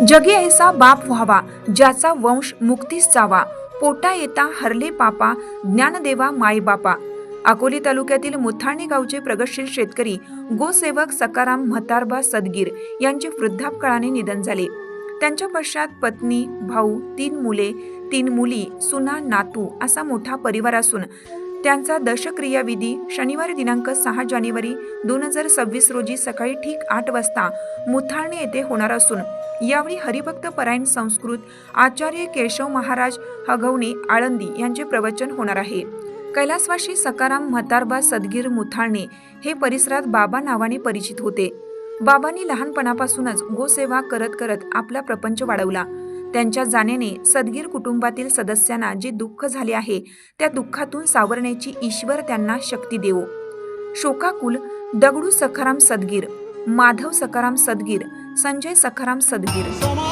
जगी ऐसा बाप व्हावा ज्याचा वंश मुक्तीस जावा, पोटा येता हरले पापा ज्ञानदेवा माईबापा। अकोले तालुक्यातील मुथाणी गावचे प्रगतशील शेतकरी गोसेवक सकाराम म्हातारबा सदगीर यांचे वृद्धापकाळाने निधन झाले। त्यांच्या पश्चात पत्नी, भाऊ, 3 मुले, 3 मुली, सुना, नातू असा मोठा परिवार असून त्यांचा दशक्रियाविधी शनिवारी दिनांक 6 जानेवारी 2026 रोजी सकाळी ठीक 8 वाजता मुथाणे येथे होणार असून यावेळी हरिभक्त परायण संस्कृत आचार्य केशव महाराज हगवणे आळंदी यांचे प्रवचन होणार आहे। कैलासवासी सकाराम म्हातारबा सदगीर मुथाणे हे परिसरात बाबा नावाने परिचित होते। बाबांनी लहानपणापासूनच गोसेवा करत करत आपला प्रपंच वाढवला। त्यांच्या जाण्याने सदगीर कुटुंबातील सदस्यांना जे दुःख झाले आहे त्या दुःखातून सावरण्याची ईश्वर त्यांना शक्ती देवो। शोकाकुल दगडू सखाराम सदगीर, माधव सखाराम सदगीर, संजय सखाराम सदगीर।